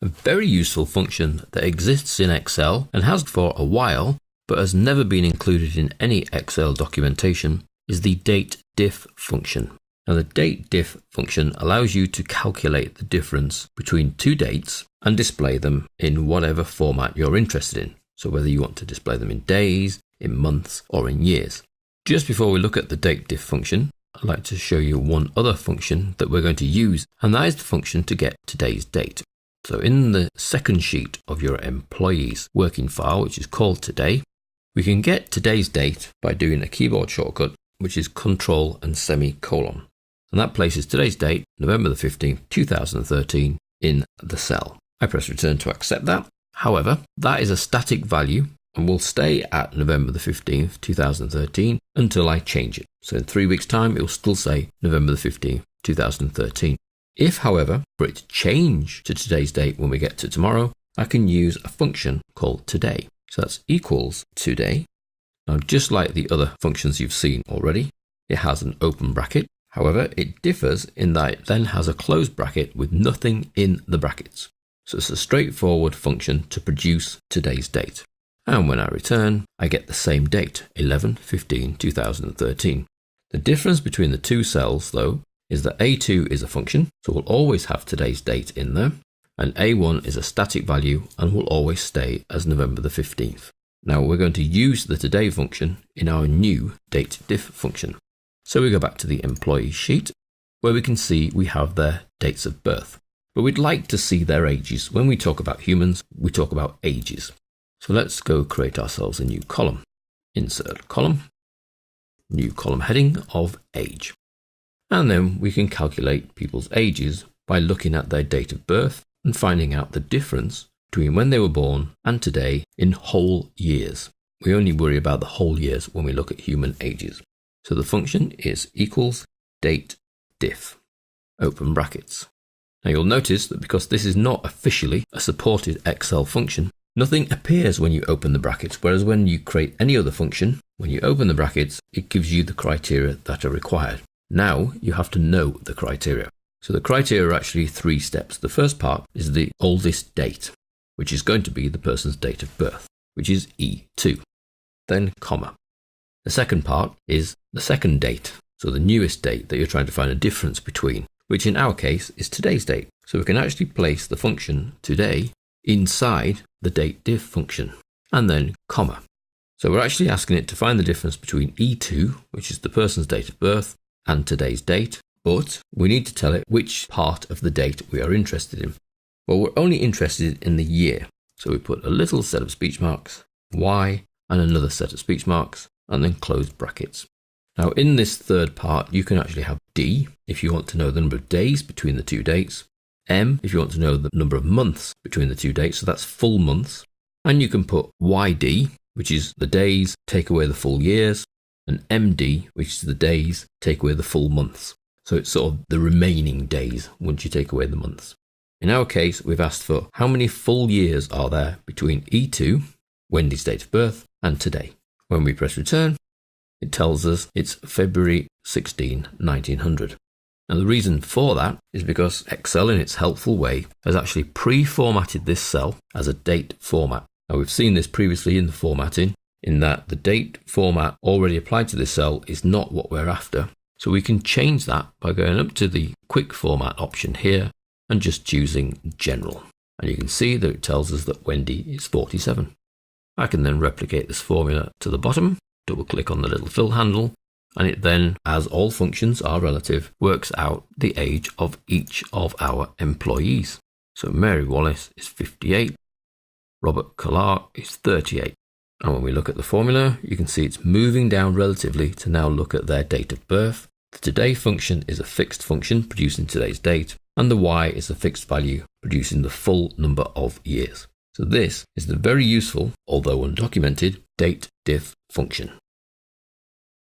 A very useful function that exists in Excel and has for a while, but has never been included in any Excel documentation, is the Datedif function. Now the Datedif function allows you to calculate the difference between two dates and display them in whatever format you're interested in. So whether you want to display them in days, in months, or in years. Just before we look at the Datedif function, I'd like to show you one other function that we're going to use, and that is the function to get today's date. So in the second sheet of your employees working file, which is called today, we can get today's date by doing a keyboard shortcut, which is Control and semicolon. And that places today's date, November the 15th, 2013, in the cell. I press return to accept that. However, that is a static value and will stay at November the 15th, 2013 until I change it. So in 3 weeks' time, it will still say November the 15th, 2013. If, however, for it to change to today's date when we get to tomorrow, I can use a function called today. So that's equals today. Now, just like the other functions you've seen already, it has an open bracket. However, it differs in that it then has a closed bracket with nothing in the brackets. So it's a straightforward function to produce today's date. And when I return, I get the same date, 11/15/2013. The difference between the two cells, though, is that A2 is a function, so we'll always have today's date in there, and A1 is a static value and will always stay as November the 15th. Now we're going to use the today function in our new Datedif function. So we go back to the employee sheet, where we can see we have their dates of birth. But we'd like to see their ages. When we talk about humans, we talk about ages. So let's go create ourselves a new column. Insert column, new column heading of age. And then we can calculate people's ages by looking at their date of birth and finding out the difference between when they were born and today in whole years. We only worry about the whole years when we look at human ages. So the function is equals Datedif, open brackets. Now you'll notice that because this is not officially a supported Excel function, nothing appears when you open the brackets, whereas when you create any other function, when you open the brackets, it gives you the criteria that are required. Now you have to know the criteria. So the criteria are actually 3 steps. The first part is the oldest date, which is going to be the person's date of birth, which is E2. Then comma. The second part is the second date, so the newest date that you're trying to find a difference between, which in our case is today's date. So we can actually place the function today inside the Datedif function, and then comma. So we're actually asking it to find the difference between E2, which is the person's date of birth, and today's date, but we need to tell it which part of the date we are interested in. Well, we're only interested in the year. So we put a little set of speech marks, Y, and another set of speech marks, and then closed brackets. Now in this third part, you can actually have D if you want to know the number of days between the two dates, M if you want to know the number of months between the two dates, so that's full months, and you can put YD, which is the days, take away the full years, and MD, which is the days, take away the full months. So it's sort of the remaining days once you take away the months. In our case, we've asked for how many full years are there between E2, Wendy's date of birth, and today. When we press return, it tells us it's February 16, 1900. Now the reason for that is because Excel in its helpful way has actually pre-formatted this cell as a date format. Now we've seen this previously in the formatting, in that the date format already applied to this cell is not what we're after. So we can change that by going up to the quick format option here and just choosing general. And you can see that it tells us that Wendy is 47. I can then replicate this formula to the bottom, double click on the little fill handle, and it then, as all functions are relative, works out the age of each of our employees. So Mary Wallace is 58, Robert Clark is 38. And when we look at the formula, you can see it's moving down relatively to now look at their date of birth. The today function is a fixed function producing today's date, and the Y is a fixed value producing the full number of years. So this is the very useful, although undocumented, Datedif function.